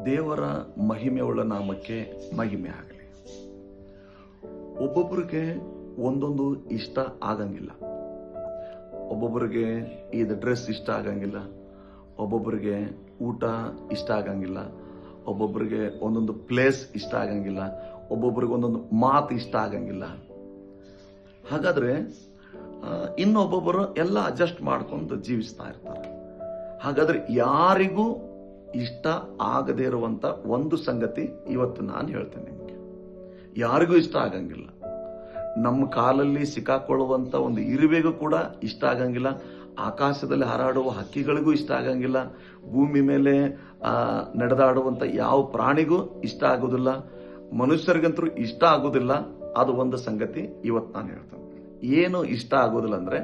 ದೇವರ ಮಹಿಮೆಯುಳ್ಳ ನಾಮಕ್ಕೆ ಮಹಿಮೆ ಆಗಲಿ. ಒಬ್ಬೊಬ್ಬರಿಗೆ ಒಂದೊಂದು ಇಷ್ಟ ಆಗಂಗಿಲ್ಲ. ಒಬ್ಬೊಬ್ಬರಿಗೆ ಇದು ಡ್ರೆಸ್ ಇಷ್ಟ ಆಗಂಗಿಲ್ಲ, ಒಬ್ಬೊಬ್ಬರಿಗೆ ಊಟ ಇಷ್ಟ ಆಗಂಗಿಲ್ಲ, ಒಬ್ಬೊಬ್ಬರಿಗೆ ಒಂದೊಂದು ಪ್ಲೇಸ್ ಇಷ್ಟ ಆಗಂಗಿಲ್ಲ, ಒಬ್ಬೊಬ್ಬರಿಗೆ ಒಂದೊಂದು ಮಾತು ಇಷ್ಟ ಆಗಂಗಿಲ್ಲ. ಹಾಗಾದ್ರೆ ಇನ್ನೊಬ್ಬೊಬ್ಬರು ಎಲ್ಲ ಅಡ್ಜಸ್ಟ್ ಮಾಡ್ಕೊಂಡು ಜೀವಿಸ್ತಾ ಇರ್ತಾರೆ. ಹಾಗಾದ್ರೆ ಯಾರಿಗೂ ಇಷ್ಟ ಆಗದೇ ಇರುವಂತ ಒಂದು ಸಂಗತಿ ಇವತ್ತು ನಾನು ಹೇಳ್ತೇನೆ ನಿಮಗೆ. ಯಾರಿಗೂ ಇಷ್ಟ ಆಗಂಗಿಲ್ಲ. ನಮ್ಮ ಕಾಲಲ್ಲಿ ಸಿಕ್ಕಾಕೊಳ್ಳುವಂತ ಒಂದು ಇರುವೆಗೂ ಕೂಡ ಇಷ್ಟ ಆಗಂಗಿಲ್ಲ. ಆಕಾಶದಲ್ಲಿ ಹಾರಾಡುವ ಹಕ್ಕಿಗಳಿಗೂ ಇಷ್ಟ ಆಗಂಗಿಲ್ಲ. ಭೂಮಿ ಮೇಲೆ ನಡೆದಾಡುವಂತ ಯಾವ ಪ್ರಾಣಿಗೂ ಇಷ್ಟ ಆಗುದಿಲ್ಲ. ಮನುಷ್ಯರಿಗಂತೂ ಇಷ್ಟ ಆಗುದಿಲ್ಲ. ಅದು ಒಂದು ಸಂಗತಿ ಇವತ್ತು ನಾನು ಹೇಳ್ತೇನೆ. ಏನು ಇಷ್ಟ ಆಗೋದಿಲ್ಲ ಅಂದ್ರೆ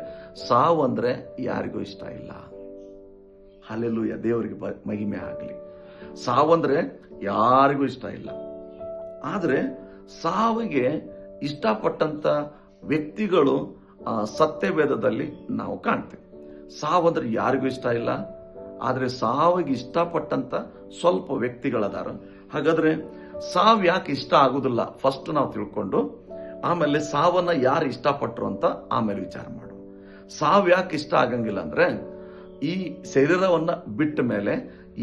ಸಾವು ಅಂದ್ರೆ ಯಾರಿಗೂ ಇಷ್ಟ ಇಲ್ಲ. ಹಲ್ಲೆಲೂಯಾ, ದೇವರಿಗೆ ಮಹಿಮೆ ಆಗಲಿ. ಸಾವಂದ್ರೆ ಯಾರಿಗೂ ಇಷ್ಟ ಇಲ್ಲ. ಆದ್ರೆ ಸಾವಿಗೆ ಇಷ್ಟಪಟ್ಟಂತ ವ್ಯಕ್ತಿಗಳು ಸತ್ಯವೇದದಲ್ಲಿ ನಾವು ಕಾಣ್ತೇವೆ. ಸಾವಂದ್ರೆ ಯಾರಿಗೂ ಇಷ್ಟ ಇಲ್ಲ. ಆದ್ರೆ ಸಾವಿಗೆ ಇಷ್ಟಪಟ್ಟಂತ ಸ್ವಲ್ಪ ವ್ಯಕ್ತಿಗಳದಾರ. ಹಾಗಾದ್ರೆ ಸಾವು ಯಾಕೆ ಇಷ್ಟ ಆಗುದಿಲ್ಲ ಫಸ್ಟ್ ನಾವು ತಿಳ್ಕೊಂಡು, ಆಮೇಲೆ ಸಾವನ್ನ ಯಾರು ಇಷ್ಟಪಟ್ರು ಅಂತ ಆಮೇಲೆ ವಿಚಾರ ಮಾಡು. ಸಾವು ಯಾಕೆ ಇಷ್ಟ ಆಗಂಗಿಲ್ಲ ಅಂದ್ರೆ, ಈ ಶರೀರವನ್ನ ಬಿಟ್ಟ ಮೇಲೆ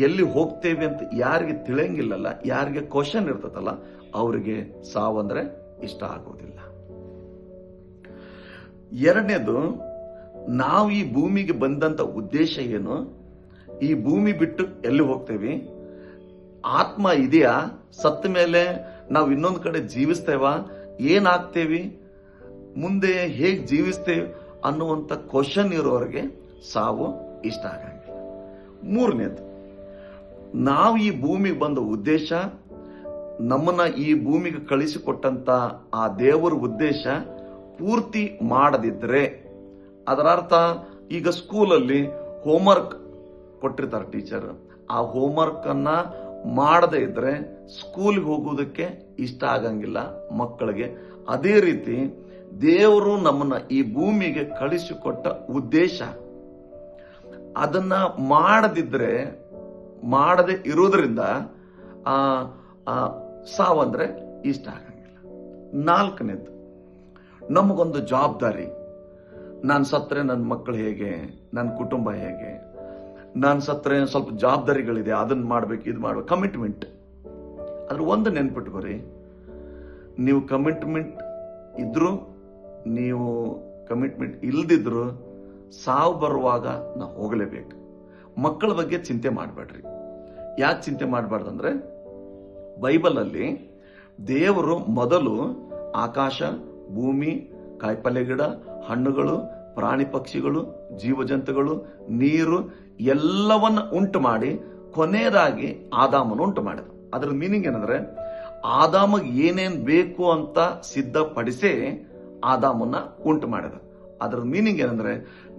ಎಲ್ಲಿ ಹೋಗ್ತೇವೆ ಅಂತ ಯಾರಿಗೆ ತಿಳಿಯಂಗಿಲ್ಲಲ್ಲ, ಯಾರಿಗೆ ಕ್ವಶನ್ ಇರ್ತದಲ್ಲ, ಅವರಿಗೆ ಸಾವಂದ್ರೆ ಇಷ್ಟ ಆಗೋದಿಲ್ಲ. ಎರಡನೇದು, ನಾವು ಈ ಭೂಮಿಗೆ ಬಂದಂತ ಉದ್ದೇಶ ಏನು? ಈ ಭೂಮಿ ಬಿಟ್ಟು ಎಲ್ಲಿ ಹೋಗ್ತೇವೆ? ಆತ್ಮ ಇದೆಯಾ? ಸತ್ತ ಮೇಲೆ ನಾವು ಇನ್ನೊಂದು ಕಡೆ ಜೀವಿಸ್ತೇವ? ಏನಾಗ್ತೇವಿ? ಮುಂದೆ ಹೇಗೆ ಜೀವಿಸ್ತೇವೆ ಅನ್ನುವಂತ ಕ್ವಶನ್ ಇರೋರಿಗೆ ಸಾವು ಇಷ್ಟ ಆಗಂಗಿಲ್ಲ. ಮೂರನೇದು, ನಾವು ಈ ಭೂಮಿಗೆ ಬಂದ ಉದ್ದೇಶ, ನಮ್ಮನ್ನ ಈ ಭೂಮಿಗೆ ಕಳಿಸಿಕೊಟ್ಟಂತ ಆ ದೇವರ ಉದ್ದೇಶ ಪೂರ್ತಿ ಮಾಡದಿದ್ರೆ, ಅದರ ಅರ್ಥ ಈಗ ಸ್ಕೂಲಲ್ಲಿ ಹೋಮ್ವರ್ಕ್ ಕೊಟ್ಟಿರ್ತಾರೆ ಟೀಚರ್, ಆ ಹೋಮ್ವರ್ಕ್ ಅನ್ನ ಮಾಡದೇ ಇದ್ರೆ ಸ್ಕೂಲ್ಗೆ ಹೋಗೋದಕ್ಕೆ ಇಷ್ಟ ಆಗಂಗಿಲ್ಲ ಮಕ್ಕಳಿಗೆ. ಅದೇ ರೀತಿ ದೇವರು ನಮ್ಮನ್ನ ಈ ಭೂಮಿಗೆ ಕಳಿಸಿಕೊಟ್ಟ ಉದ್ದೇಶ ಅದನ್ನ ಮಾಡದೆ ಇರೋದ್ರಿಂದ ಸಾವಂದ್ರೆ ಇಷ್ಟ ಆಗಂಗಿಲ್ಲ. ನಾಲ್ಕನೇದು, ನಮಗೊಂದು ಜವಾಬ್ದಾರಿ. ನಾನು ಸತ್ರೆ ನನ್ನ ಮಕ್ಕಳು ಹೇಗೆ, ನನ್ನ ಕುಟುಂಬ ಹೇಗೆ, ನಾನು ಸತ್ರೆ ಸ್ವಲ್ಪ ಜವಾಬ್ದಾರಿಗಳಿದೆ, ಅದನ್ನ ಮಾಡ್ಬೇಕು, ಇದು ಮಾಡ್ಬೇಕು, ಕಮಿಟ್ಮೆಂಟ್. ಅದ್ರ ಒಂದು ನೆನ್ಪಿಟ್ಕೋರಿ, ನೀವು ಕಮಿಟ್ಮೆಂಟ್ ಇದ್ರು, ನೀವು ಕಮಿಟ್ಮೆಂಟ್ ಇಲ್ದಿದ್ರು ಸಾವು ಬರುವಾಗ ನಾವು ಹೋಗಲೇಬೇಕು. ಮಕ್ಕಳ ಬಗ್ಗೆ ಚಿಂತೆ ಮಾಡಬೇಡ್ರಿ. ಯಾಕೆ ಚಿಂತೆ ಮಾಡಬಾರ್ದಂದ್ರೆ, ಬೈಬಲ್ ಅಲ್ಲಿ ದೇವರು ಮೊದಲು ಆಕಾಶ, ಭೂಮಿ, ಕಾಯಿಪಲ್ಯ ಗಿಡ, ಹಣ್ಣುಗಳು, ಪ್ರಾಣಿ ಪಕ್ಷಿಗಳು, ಜೀವಜಂತುಗಳು, ನೀರು ಎಲ್ಲವನ್ನ ಉಂಟು ಮಾಡಿ ಕೊನೆಯದಾಗಿ ಆದಾಮನ್ನು ಉಂಟು ಮಾಡಿದ. ಅದರ ಮೀನಿಂಗ್ ಏನಂದ್ರೆ, ಆದಾಮಗೆ ಏನೇನ್ ಬೇಕು ಅಂತ ಸಿದ್ಧಪಡಿಸೇ ಆದಾಮನ್ನ ಉಂಟು ಮಾಡಿದ. ಅದರ ಮೀನಿಂಗ್ ಏನಂದ್ರೆ,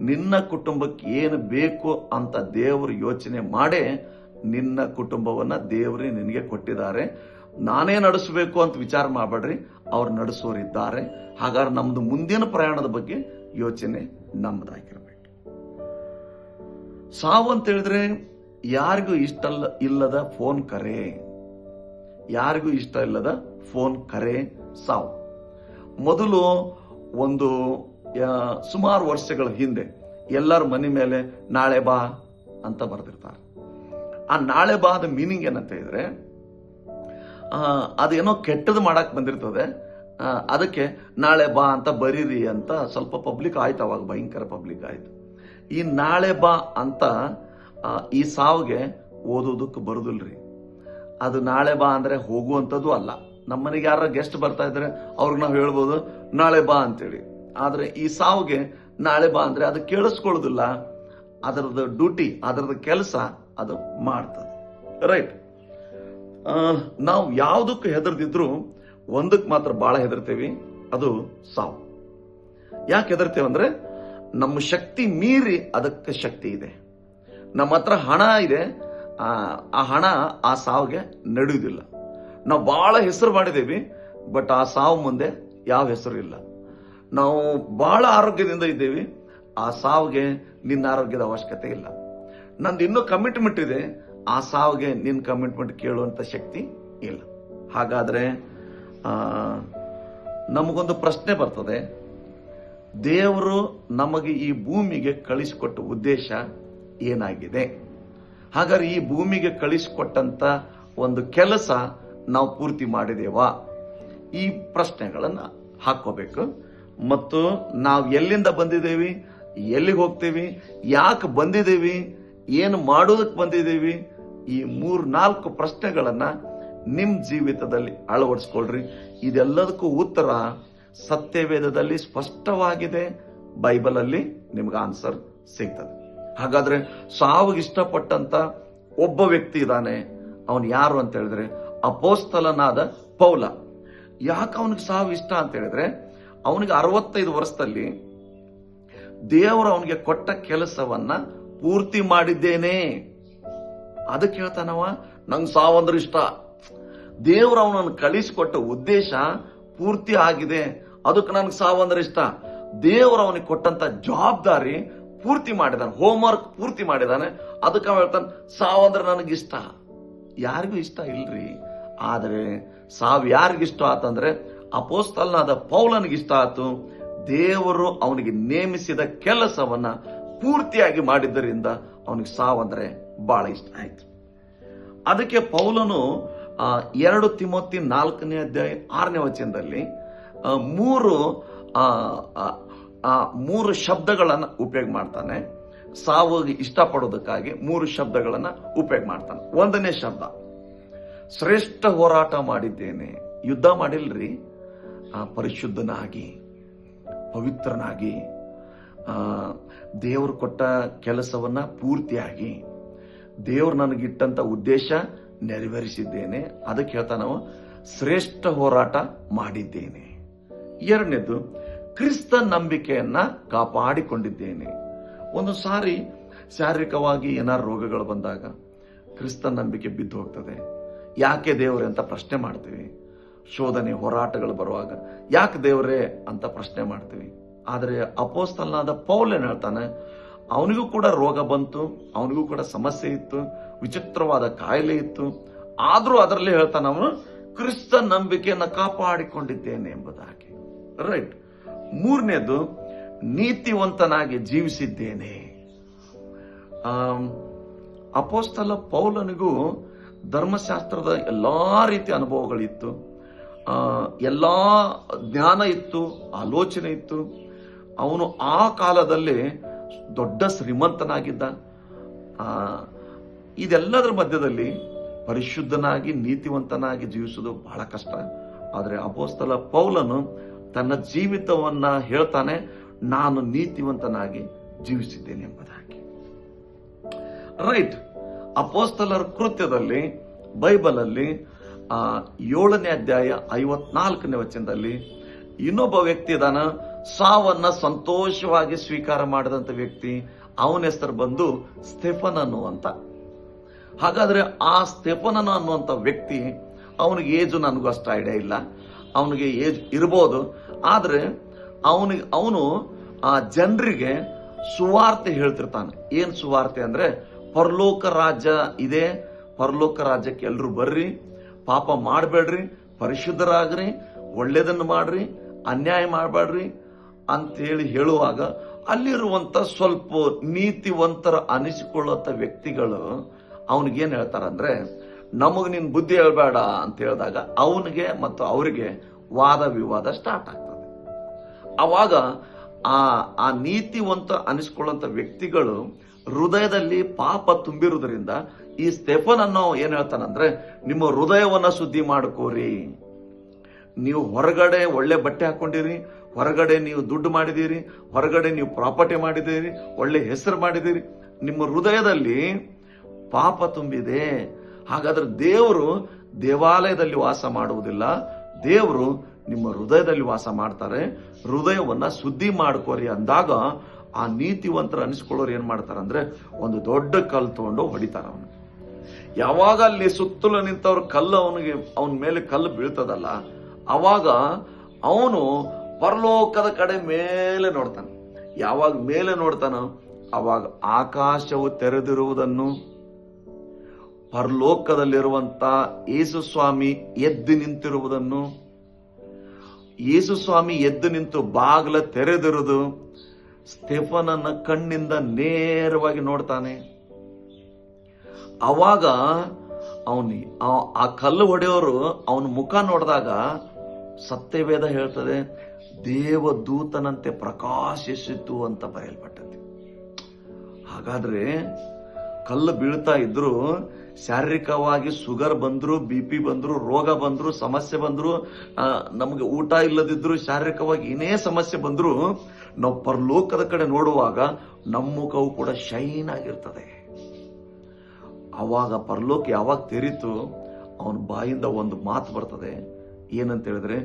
ನಿನ್ನ ಕುಟುಂಬಕ್ಕೆ ಏನು ಬೇಕು ಅಂತ ದೇವರು ಯೋಚನೆ ಮಾಡೇ ನಿನ್ನ ಕುಟುಂಬವನ್ನ ದೇವರೇ ನಿನಗೆ ಕೊಟ್ಟಿದ್ದಾರೆ. ನಾನೇ ನಡೆಸಬೇಕು ಅಂತ ವಿಚಾರ ಮಾಡಬೇಡ್ರಿ, ಅವ್ರು ನಡೆಸೋರಿದ್ದಾರೆ. ಹಾಗಾದ್ರೆ ನಮ್ದು ಮುಂದಿನ ಪ್ರಯಾಣದ ಬಗ್ಗೆ ಯೋಚನೆ ನಮ್ಮದಾಗಿರ್ಬೇಕು. ಸಾವು ಅಂತ ಹೇಳಿದ್ರೆ ಯಾರಿಗೂ ಇಷ್ಟ ಇಲ್ಲದ ಫೋನ್ ಕರೆ, ಯಾರಿಗೂ ಇಷ್ಟ ಇಲ್ಲದ ಫೋನ್ ಕರೆ ಸಾವು. ಮೊದಲು ಒಂದು ಸುಮಾರು ವರ್ಷಗಳ ಹಿಂದೆ ಎಲ್ಲರ ಮನೆ ಮೇಲೆ ನಾಳೆ ಬಾ ಅಂತ ಬರೆದಿರ್ತಾರೆ. ಆ ನಾಳೆ ಬಾ ಅದ ಮೀನಿಂಗ್ ಏನಂತ ಹೇಳಿದ್ರೆ, ಅದೇನೋ ಕೆಟ್ಟದ್ದು ಮಾಡಕ್ ಬಂದಿರ್ತದೆ, ಅದಕ್ಕೆ ನಾಳೆ ಬಾ ಅಂತ ಬರೀರಿ ಅಂತ ಸ್ವಲ್ಪ ಪಬ್ಲಿಕ್ ಆಯ್ತು. ಅವಾಗ ಭಯಂಕರ ಪಬ್ಲಿಕ್ ಆಯ್ತು. ಈ ನಾಳೆ ಬಾ ಅಂತ ಈ ಸಾವಿಗೆ ಓದೋದಕ್ಕೆ ಬರುದಿಲ್ರಿ. ಅದು ನಾಳೆ ಬಾ ಅಂದ್ರೆ ಹೋಗುವಂಥದ್ದು ಅಲ್ಲ. ನಮ್ಮನೆಗೆ ಯಾರ ಗೆಸ್ಟ್ ಬರ್ತಾ ಇದ್ರೆ ಅವ್ರಿಗೆ ನಾವು ಹೇಳ್ಬೋದು ನಾಳೆ ಬಾ ಅಂತೇಳಿ. ಆದ್ರೆ ಈ ಸಾವಿಗೆ ನಾಳೆ ಬಾ ಅಂದ್ರೆ ಅದು ಕೇಳಿಸ್ಕೊಳ್ಳೋದಿಲ್ಲ. ಅದರದ ಡ್ಯೂಟಿ, ಅದರದ ಕೆಲಸ ಅದು ಮಾಡ್ತದೆ. ರೈಟ್. ನಾವು ಯಾವುದಕ್ಕೂ ಹೆದರ್ದಿದ್ರು ಒಂದಕ್ಕೆ ಮಾತ್ರ ಬಹಳ ಹೆದರ್ತೇವಿ, ಅದು ಸಾವು. ಯಾಕೆ ಹೆದರ್ತೇವೆ ಅಂದ್ರೆ, ನಮ್ಮ ಶಕ್ತಿ ಮೀರಿ ಅದಕ್ಕೆ ಶಕ್ತಿ ಇದೆ. ನಮ್ಮ ಹತ್ರ ಹಣ ಇದೆ, ಆ ಹಣ ಆ ಸಾವಿಗೆ ನಡೆಯುವುದಿಲ್ಲ. ನಾವು ಬಹಳ ಹೆಸರು ಮಾಡಿದೇವಿ, ಬಟ್ ಆ ಸಾವು ಮುಂದೆ ಯಾವ ಹೆಸರು ಇಲ್ಲ. ನಾವು ಬಹಳ ಆರೋಗ್ಯದಿಂದ ಇದ್ದೇವೆ, ಆ ಸಾವಿಗೆ ನಿನ್ನ ಆರೋಗ್ಯದ ಅವಶ್ಯಕತೆ ಇಲ್ಲ. ನಂದು ಇನ್ನೂ ಕಮಿಟ್ಮೆಂಟ್ ಇದೆ, ಆ ಸಾವಿಗೆ ನಿನ್ನ ಕಮಿಟ್ಮೆಂಟ್ ಕೇಳುವಂತ ಶಕ್ತಿ ಇಲ್ಲ. ಹಾಗಾದ್ರೆ ನಮಗೊಂದು ಪ್ರಶ್ನೆ ಬರ್ತದೆ, ದೇವರು ನಮಗೆ ಈ ಭೂಮಿಗೆ ಕಳಿಸಿಕೊಟ್ಟ ಉದ್ದೇಶ ಏನಾಗಿದೆ? ಹಾಗಾದ್ರೆ ಈ ಭೂಮಿಗೆ ಕಳಿಸಿಕೊಟ್ಟಂತ ಒಂದು ಕೆಲಸ ನಾವು ಪೂರ್ತಿ ಮಾಡಿದೇವಾ? ಈ ಪ್ರಶ್ನೆಗಳನ್ನ ಹಾಕೋಬೇಕು. ಮತ್ತು ನಾವು ಎಲ್ಲಿಂದ ಬಂದಿದ್ದೇವೆ, ಎಲ್ಲಿಗೆ ಹೋಗ್ತೇವಿ, ಯಾಕೆ ಬಂದಿದ್ದೇವಿ, ಏನು ಮಾಡೋದಕ್ಕೆ ಬಂದಿದ್ದೇವಿ, ಈ 3-4 ಪ್ರಶ್ನೆಗಳನ್ನ ನಿಮ್ ಜೀವಿತದಲ್ಲಿ ಅಳವಡಿಸ್ಕೊಳ್ರಿ. ಇದೆಲ್ಲದಕ್ಕೂ ಉತ್ತರ ಸತ್ಯವೇದದಲ್ಲಿ ಸ್ಪಷ್ಟವಾಗಿದೆ, ಬೈಬಲ್ ಅಲ್ಲಿ ನಿಮ್ಗೆ ಆನ್ಸರ್ ಸಿಗ್ತದೆ. ಹಾಗಾದ್ರೆ ಸಾವಿಗೆ ಇಷ್ಟಪಟ್ಟಂತ ಒಬ್ಬ ವ್ಯಕ್ತಿ ಇದ್ದಾನೆ. ಅವನು ಯಾರು ಅಂತ ಹೇಳಿದ್ರೆ ಅಪೋಸ್ತಲನಾದ ಪೌಲ. ಯಾಕೆ ಅವನಿಗೆ ಸಾವು ಇಷ್ಟ ಅಂತ ಹೇಳಿದ್ರೆ, ಅವನಿಗೆ 65 ವರ್ಷದಲ್ಲಿ ದೇವರು ಅವನಿಗೆ ಕೊಟ್ಟ ಕೆಲಸವನ್ನ ಪೂರ್ತಿ ಮಾಡಿದ್ದೇನೆ. ಅದಕ್ಕೆ ಹೇಳ್ತಾನವ, ನಂಗೆ ಸಾವಂದ್ರೆ ಇಷ್ಟ. ದೇವರು ಅವನನ್ನು ಕಳಿಸಿಕೊಟ್ಟ ಉದ್ದೇಶ ಪೂರ್ತಿ ಆಗಿದೆ, ಅದಕ್ಕೆ ನನಗೆ ಸಾವಂದ್ರೆ ಇಷ್ಟ. ದೇವರು ಅವನಿಗೆ ಕೊಟ್ಟಂತ ಜವಾಬ್ದಾರಿ ಪೂರ್ತಿ ಮಾಡಿದಾನೆ, ಹೋಮ್ವರ್ಕ್ ಪೂರ್ತಿ ಮಾಡಿದಾನೆ, ಅದಕ್ಕೆ ಅವ ಹೇಳ್ತಾನೆ ಸಾವಂದ್ರೆ ನನಗಿಷ್ಟ. ಯಾರಿಗೂ ಇಷ್ಟ ಇಲ್ರಿ. ಆದರೆ ಸಾವು ಯಾರಿಗಿಷ್ಟ ಆತಂದ್ರೆ ಅಪೋಸ್ತಲನಾದ ಪೌಲನಿಗಿಷ್ಟ ಆತು. ದೇವರು ಅವನಿಗೆ ನೇಮಿಸಿದ ಕೆಲಸವನ್ನ ಪೂರ್ತಿಯಾಗಿ ಮಾಡಿದ್ದರಿಂದ ಅವನಿಗೆ ಸಾವಂದ್ರೆ ಬಹಳ ಇಷ್ಟ ಆಯ್ತು. ಅದಕ್ಕೆ ಪೌಲನು 2 ತಿಮೋತಿ 4ನೇ ಅಧ್ಯಾಯ 6ನೇ ವಚನದಲ್ಲಿ ಮೂರು ಶಬ್ದಗಳನ್ನ ಉಪಯೋಗ ಮಾಡ್ತಾನೆ. ಸಾವಿಗೆ ಇಷ್ಟಪಡೋದಕ್ಕಾಗಿ 3 ಶಬ್ದಗಳನ್ನ ಉಪಯೋಗ ಮಾಡ್ತಾನೆ. 1ನೇ ಶಬ್ದ ಶ್ರೇಷ್ಠ ಹೋರಾಟ ಮಾಡಿದ್ದೇನೆ. ಯುದ್ಧ ಮಾಡಿಲ್ರಿ, ಪರಿಶುದ್ಧನಾಗಿ, ಪವಿತ್ರನಾಗಿ, ದೇವರು ಕೊಟ್ಟ ಕೆಲಸವನ್ನ ಪೂರ್ತಿಯಾಗಿ, ದೇವರು ನನಗಿಟ್ಟಂತ ಉದ್ದೇಶ ನೆರವೇರಿಸಿದ್ದೇನೆ. ಅದಕ್ಕೆ ಹೇಳ್ತಾನವ ಶ್ರೇಷ್ಠ ಹೋರಾಟ ಮಾಡಿದ್ದೇನೆ. 2ನೇದು ಕ್ರಿಸ್ತ ನಂಬಿಕೆಯನ್ನ ಕಾಪಾಡಿಕೊಂಡಿದ್ದೇನೆ. ಒಂದು ಸಾರಿ ಶಾರೀರಿಕವಾಗಿ ಏನಾರು ರೋಗಗಳು ಬಂದಾಗ ಕ್ರಿಸ್ತ ನಂಬಿಕೆ ಬಿದ್ದು ಹೋಗ್ತದೆ. ಯಾಕೆ ದೇವರೇ ಅಂತ ಪ್ರಶ್ನೆ ಮಾಡ್ತೀವಿ. ಶೋಧನೆ ಹೋರಾಟಗಳು ಬರುವಾಗ ಯಾಕೆ ದೇವರೇ ಅಂತ ಪ್ರಶ್ನೆ ಮಾಡ್ತೀವಿ. ಆದರೆ ಅಪೋಸ್ತಲನಾದ ಪೌಲ್ ಏನ್ ಹೇಳ್ತಾನೆ, ಅವನಿಗೂ ಕೂಡ ರೋಗ ಬಂತು, ಅವನಿಗೂ ಕೂಡ ಸಮಸ್ಯೆ ಇತ್ತು, ವಿಚಿತ್ರವಾದ ಕಾಯಿಲೆ ಇತ್ತು. ಆದ್ರೂ ಅದರಲ್ಲಿ ಹೇಳ್ತಾನೆ ಅವನು ಕ್ರಿಸ್ತ ನಂಬಿಕೆಯನ್ನ ಕಾಪಾಡಿಕೊಂಡಿದ್ದೇನೆ ಎಂಬುದಾಗಿ. ರೈಟ್. 3ನೇದು ನೀತಿವಂತನಾಗಿ ಜೀವಿಸಿದ್ದೇನೆ. ಅಪೋಸ್ತಲ ಪೌಲನಿಗೂ ಧರ್ಮಶಾಸ್ತ್ರದ ಎಲ್ಲಾ ರೀತಿಯ ಅನುಭವಗಳಿತ್ತು, ಎಲ್ಲಾ ಜ್ಞಾನ ಇತ್ತು, ಆಲೋಚನೆ ಇತ್ತು. ಅವನು ಆ ಕಾಲದಲ್ಲಿ ದೊಡ್ಡ ಶ್ರೀಮಂತನಾಗಿದ್ದ. ಇದೆಲ್ಲದರ ಮಧ್ಯದಲ್ಲಿ ಪರಿಶುದ್ಧನಾಗಿ ನೀತಿವಂತನಾಗಿ ಜೀವಿಸುವುದು ಬಹಳ ಕಷ್ಟ. ಆದರೆ ಅಪೋಸ್ತಲ ಪೌಲನು ತನ್ನ ಜೀವಿತವನ್ನ ಹೇಳ್ತಾನೆ, ನಾನು ನೀತಿವಂತನಾಗಿ ಜೀವಿಸಿದ್ದೇನೆ ಎಂಬುದಾಗಿ. ರೈಟ್. ಅಪೋಸ್ತಲರ ಕೃತ್ಯದಲ್ಲಿ ಬೈಬಲ್ ಅಲ್ಲಿ 7ನೇ ಅಧ್ಯಾಯ 54ನೇ ವಚನದಲ್ಲಿ ಇನ್ನೊಬ್ಬ ವ್ಯಕ್ತಿ ಇದಾನ, ಸಾವನ್ನ ಸಂತೋಷವಾಗಿ ಸ್ವೀಕಾರ ಮಾಡಿದಂತ ವ್ಯಕ್ತಿ. ಅವನ ಹೆಸರು ಬಂದು ಸ್ಟೆಫನನು ಅಂತ. ಹಾಗಾದ್ರೆ ಆ ಸ್ಟೆಫನನು ಅನ್ನುವಂತ ವ್ಯಕ್ತಿ, ಅವನಿಗೆ ಏಜು ನನಗೂ ಅಷ್ಟು ಐಡಿಯಾ ಇಲ್ಲ, ಅವನಿಗೆ ಏಜ್ ಇರ್ಬೋದು. ಆದ್ರೆ ಅವನು ಆ ಜನರಿಗೆ ಸುವಾರ್ತೆ ಹೇಳ್ತಿರ್ತಾನೆ. ಏನ್ ಸುವಾರ್ತೆ ಅಂದ್ರೆ, ಪರಲೋಕ ರಾಜ್ಯ ಇದೆ, ಪರಲೋಕ ರಾಜ್ಯಕ್ಕೆ ಎಲ್ರು ಬರ್ರಿ, ಪಾಪ ಮಾಡಬೇಡ್ರಿ, ಪರಿಶುದ್ಧರಾಗ್ರಿ, ಒಳ್ಳೇದನ್ನು ಮಾಡ್ರಿ, ಅನ್ಯಾಯ ಮಾಡಬೇಡ್ರಿ ಅಂತೇಳಿ ಹೇಳುವಾಗ ಅಲ್ಲಿರುವಂತ ಸ್ವಲ್ಪ ನೀತಿವಂತರ ಅನಿಸಿಕೊಳ್ಳುವಂತ ವ್ಯಕ್ತಿಗಳು ಅವನಿಗೇನ್ ಹೇಳ್ತಾರಂದ್ರೆ, ನಮಗ್ ನಿನ್ ಬುದ್ಧಿ ಹೇಳ್ಬೇಡ ಅಂತ ಹೇಳಿದಾಗ ಅವನಿಗೆ ಮತ್ತು ಅವರಿಗೆ ವಾದ ವಿವಾದ ಸ್ಟಾರ್ಟ್ ಆಗ್ತದೆ. ಅವಾಗ ಆ ನೀತಿವಂತ ಅನಿಸ್ಕೊಳ್ಳುವಂತ ವ್ಯಕ್ತಿಗಳು ಹೃದಯದಲ್ಲಿ ಪಾಪ ತುಂಬಿರುವುದರಿಂದ ಈ ಸ್ಟೆಫನ್ ಅನ್ನೋ ಏನ್ ಹೇಳ್ತಾನಂದ್ರೆ, ನಿಮ್ಮ ಹೃದಯವನ್ನ ಶುದ್ಧಿ ಮಾಡ್ಕೋರಿ. ನೀವು ಹೊರಗಡೆ ಒಳ್ಳೆ ಬಟ್ಟೆ ಹಾಕೊಂಡಿರಿ, ಹೊರಗಡೆ ನೀವು ದುಡ್ಡು ಮಾಡಿದೀರಿ, ಹೊರಗಡೆ ನೀವು ಪ್ರಾಪರ್ಟಿ ಮಾಡಿದ್ದೀರಿ, ಒಳ್ಳೆ ಹೆಸರು ಮಾಡಿದ್ದೀರಿ, ನಿಮ್ಮ ಹೃದಯದಲ್ಲಿ ಪಾಪ ತುಂಬಿದೆ. ಹಾಗಾದ್ರೆ ದೇವರು ದೇವಾಲಯದಲ್ಲಿ ವಾಸ ಮಾಡುವುದಿಲ್ಲ, ದೇವರು ನಿಮ್ಮ ಹೃದಯದಲ್ಲಿ ವಾಸ ಮಾಡ್ತಾರೆ. ಹೃದಯವನ್ನ ಶುದ್ಧಿ ಮಾಡ್ಕೋರಿ ಅಂದಾಗ ಆ ನೀತಿವಂತರ ಅನಿಸ್ಕೊಳ್ಳೋರು ಏನ್ ಮಾಡ್ತಾರಂದ್ರೆ, ಒಂದು ದೊಡ್ಡ ಕಲ್ಲು ತಗೊಂಡು ಹೊಡಿತಾರ ಅವನು. ಯಾವಾಗ ಅಲ್ಲಿ ಸುತ್ತಲೂ ನಿಂತವ್ರ ಕಲ್ಲು ಅವನ ಮೇಲೆ ಕಲ್ಲು ಬೀಳ್ತದಲ್ಲ, ಅವಾಗ ಅವನು ಪರಲೋಕದ ಕಡೆ ಮೇಲೆ ನೋಡ್ತಾನೆ. ಯಾವಾಗ ಮೇಲೆ ನೋಡ್ತಾನೋ ಅವಾಗ ಆಕಾಶವು ತೆರೆದಿರುವುದನ್ನು, ಪರಲೋಕದಲ್ಲಿರುವಂತ ಯೇಸು ಸ್ವಾಮಿ ಎದ್ದು ನಿಂತಿರುವುದನ್ನು, ಯೇಸು ಸ್ವಾಮಿ ಎದ್ದು ನಿಂತು ಬಾಗಿಲ ತೆರೆದಿರುವುದು ಸ್ಟೆಫನನ ಕಣ್ಣಿಂದ ನೇರವಾಗಿ ನೋಡ್ತಾನೆ. ಅವಾಗ ಆ ಕಲ್ಲು ಹೊಡೆಯೋರು ಅವನ ಮುಖ ನೋಡಿದಾಗ ಸತ್ಯವೇದ ಹೇಳ್ತದೆ, ದೇವದೂತನಂತೆ ಪ್ರಕಾಶಿಸಿತು ಅಂತ ಬರೆಯಲ್ಪಟ್ಟದೆ. ಹಾಗಾದ್ರೆ ಕಲ್ಲು ಬೀಳ್ತಾ ಇದ್ರು, ಶಾರೀರಿಕವಾಗಿ ಶುಗರ್ ಬಂದ್ರು, BP ಬಂದ್ರು, ರೋಗ ಬಂದ್ರು, ಸಮಸ್ಯೆ ಬಂದ್ರು, ನಮಗೆ ಊಟ ಇಲ್ಲದಿದ್ರು, ಶಾರೀರಿಕವಾಗಿ ಏನೇ ಸಮಸ್ಯೆ ಬಂದ್ರು, ನಾವು ಪರಲೋಕದ ಕಡೆ ನೋಡುವಾಗ ನಮ್ಮ ಮುಖವು ಕೂಡ ಶೈನ್ ಆಗಿರ್ತದೆ. ಅವಾಗ ಪರಲೋಕ ಯಾವಾಗ ತೆರೀತು, ಅವನ ಬಾಯಿಂದ ಒಂದು ಮಾತು ಬರ್ತದೆ. ಏನಂತ ಹೇಳಿದ್ರೆ,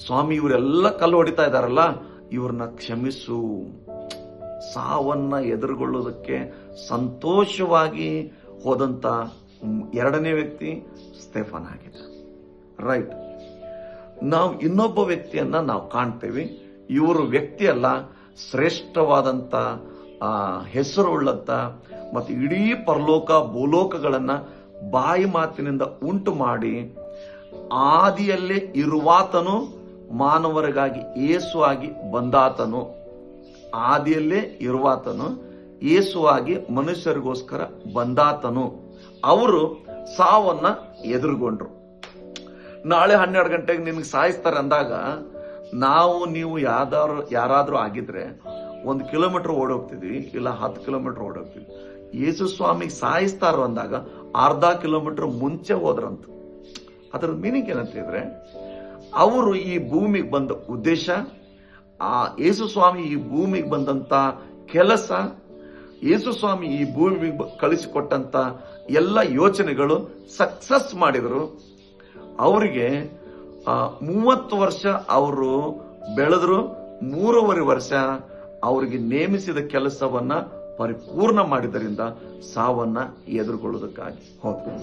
ಸ್ವಾಮಿ ಇವರೆಲ್ಲ ಕಲ್ಲು ಹೊಡಿತಾ ಇದಾರಲ್ಲ, ಇವ್ರನ್ನ ಕ್ಷಮಿಸು. ಸಾವನ್ನ ಎದುರುಗೊಳ್ಳೋದಕ್ಕೆ ಸಂತೋಷವಾಗಿ ಹೋದಂತ ಎರಡನೇ ವ್ಯಕ್ತಿ ಸ್ಟೆಫನ್ ಆಗಿದ್ದ. ರೈಟ್. ನಾವು ಇನ್ನೊಬ್ಬ ವ್ಯಕ್ತಿಯನ್ನ ನಾವು ಕಾಣ್ತೇವೆ. ಇವರು ವ್ಯಕ್ತಿ ಅಲ್ಲ, ಶ್ರೇಷ್ಠವಾದಂತ ಹೆಸರು ಉಳ್ಳಂತ ಮತ್ತು ಇಡೀ ಪರಲೋಕ ಭೂಲೋಕಗಳನ್ನ ಬಾಯಿ ಮಾತಿನಿಂದ ಉಂಟು ಮಾಡಿ ಆದಿಯಲ್ಲೇ ಇರುವಾತನು ಮಾನವರಿಗಾಗಿ ಯೇಸುವಾಗಿ ಬಂದಾತನು. ಆದಿಯಲ್ಲೇ ಇರುವಾತನು ಯೇಸುವಾಗಿ ಮನುಷ್ಯರಿಗೋಸ್ಕರ ಬಂದಾತನು. ಅವರು ಸಾವನ್ನ ಎದುರುಗೊಂಡ್ರು. ನಾಳೆ 12 ಗಂಟೆಗೆ ನಿಮ್ಗೆ ಸಾಯಿಸ್ತಾರೆ ಅಂದಾಗ ನೀವು ಯಾರಾದ್ರೂ ಆಗಿದ್ರೆ 1 ಕಿಲೋಮೀಟರ್ ಓಡೋಗ್ತಿದ್ವಿ, ಇಲ್ಲ 10 ಕಿಲೋಮೀಟರ್ ಓಡೋಗ್ತಿದ್ವಿ. ಯೇಸು ಸ್ವಾಮಿಗೆ ಸಾಯಿಸ್ತಾರ ಅಂದಾಗ ಅರ್ಧ ಕಿಲೋಮೀಟರ್ ಮುಂಚೆ ಹೋದ್ರಂತ. ಅದರ ಮೀನಿಂಗ್ ಏನಂತಿದ್ರೆ, ಅವರು ಈ ಭೂಮಿಗೆ ಬಂದ ಉದ್ದೇಶ, ಯೇಸು ಸ್ವಾಮಿ ಈ ಭೂಮಿಗೆ ಬಂದಂತ ಕೆಲಸ, ಯೇಸು ಸ್ವಾಮಿ ಈ ಭೂಮಿಗೆ ಕಳಿಸಿಕೊಟ್ಟಂತ ಎಲ್ಲ ಯೋಚನೆಗಳು ಸಕ್ಸಸ್ ಮಾಡಿದ್ರು. ಅವರಿಗೆ 30 ವರ್ಷ ಅವರು ಬೆಳೆದ್ರು. 3.5 ವರ್ಷ ಅವರಿಗೆ ನೇಮಿಸಿದ ಕೆಲಸವನ್ನ ಪರಿಪೂರ್ಣ ಮಾಡಿದರಿಂದ ಸಾವನ್ನ ಎದುರುಗೊಳ್ಳುವುದಕ್ಕಾಗಿ ಹೋದ್ರು.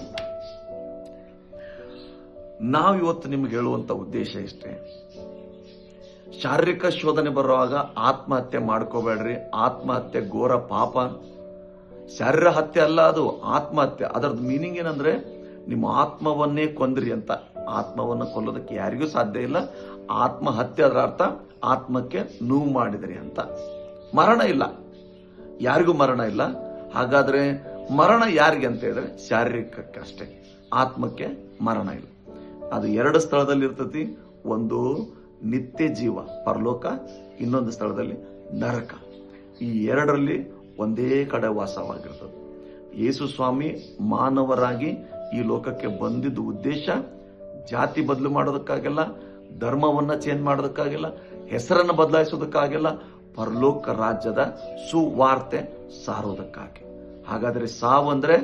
ನಾವಿವತ್ತು ನಿಮ್ಗೆ ಹೇಳುವಂತ ಉದ್ದೇಶ ಇಷ್ಟೇ. ಶಾರೀರಿಕ ಶೋಧನೆ ಬರುವಾಗ ಆತ್ಮಹತ್ಯೆ ಮಾಡ್ಕೋಬೇಡ್ರಿ. ಆತ್ಮಹತ್ಯೆ ಘೋರ ಪಾಪ. ಶರೀರ ಹತ್ಯೆ ಅಲ್ಲ, ಅದು ಆತ್ಮಹತ್ಯೆ. ಅದರದ್ದು ಮೀನಿಂಗ್ ಏನಂದ್ರೆ, ನಿಮ್ಮ ಆತ್ಮವನ್ನೇ ಕೊಂದ್ರಿ ಅಂತ. ಆತ್ಮವನ್ನು ಕೊಲ್ಲೋದಕ್ಕೆ ಯಾರಿಗೂ ಸಾಧ್ಯ ಇಲ್ಲ. ಆತ್ಮಹತ್ಯೆ ಅದರ ಅರ್ಥ ಆತ್ಮಕ್ಕೆ ನೋವು ಮಾಡಿದ್ರಿ ಅಂತ. ಮರಣ ಇಲ್ಲ, ಯಾರಿಗೂ ಮರಣ ಇಲ್ಲ. ಹಾಗಾದ್ರೆ ಮರಣ ಯಾರಿಗೆ ಅಂತ ಹೇಳಿದ್ರೆ ಶಾರೀರಿಕಕ್ಕಷ್ಟೇ, ಆತ್ಮಕ್ಕೆ ಮರಣ ಇಲ್ಲ. ಅದು 2 ಸ್ಥಳದಲ್ಲಿ ಇರ್ತತಿ. ಒಂದು ನಿತ್ಯ ಜೀವ ಪರಲೋಕ, ಇನ್ನೊಂದು ಸ್ಥಳದಲ್ಲಿ ನರಕ. ಈ 2ರಲ್ಲಿ ಒಂದೇ ಕಡೆ ವಾಸವಾಗಿರ್ತದೆ. ಯೇಸು ಸ್ವಾಮಿ ಮಾನವರಾಗಿ ಈ ಲೋಕಕ್ಕೆ ಬಂದಿದ್ದ ಉದ್ದೇಶ ಜಾತಿ ಬದಲು ಮಾಡೋದಕ್ಕಾಗಿಲ್ಲ, ಧರ್ಮವನ್ನ ಚೇಂಜ್ ಮಾಡೋದಕ್ಕಾಗಿಲ್ಲ, ಹೆಸರನ್ನು ಬದಲಾಯಿಸೋದಕ್ಕಾಗಿಲ್ಲ, ಪರಲೋಕ ರಾಜ್ಯದ ಸುವಾರ್ತೆ ಸಾರೋದಕ್ಕಾಗಿ. ಹಾಗಾದ್ರೆ ಸಾವಂದ್ರೆ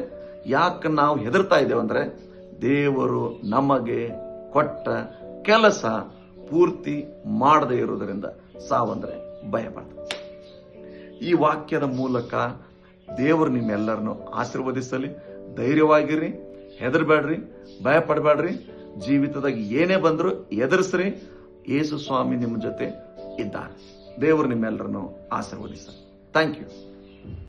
ಯಾಕೆ ನಾವು ಹೆದರ್ತಾ ಇದ್ದೇವಂದ್ರೆ, ದೇವರು ನಮಗೆ ಕೊಟ್ಟ ಕೆಲಸ ಪೂರ್ತಿ ಮಾಡದೇ ಇರುವುದರಿಂದ ಸಾವಂದ್ರೆ ಭಯ ಪಡ್ತದೆ. ಈ ವಾಕ್ಯದ ಮೂಲಕ ದೇವರು ನಿಮ್ಮೆಲ್ಲರನ್ನು ಆಶೀರ್ವದಿಸಲಿ. ಧೈರ್ಯವಾಗಿರಿ, ಹೆದರ್ಬೇಡ್ರಿ, ಭಯ ಪಡಬೇಡ್ರಿ. ಜೀವಿತದಾಗ ಏನೇ ಬಂದ್ರು ಎದುರಿಸ್ರಿ. ಯೇಸು ಸ್ವಾಮಿ ನಿಮ್ಮ ಜೊತೆ ಇದ್ದಾನೆ. ದೇವರು ನಿಮ್ಮೆಲ್ಲರನ್ನು ಆಶೀರ್ವದಿಸಲಿ. Thank you.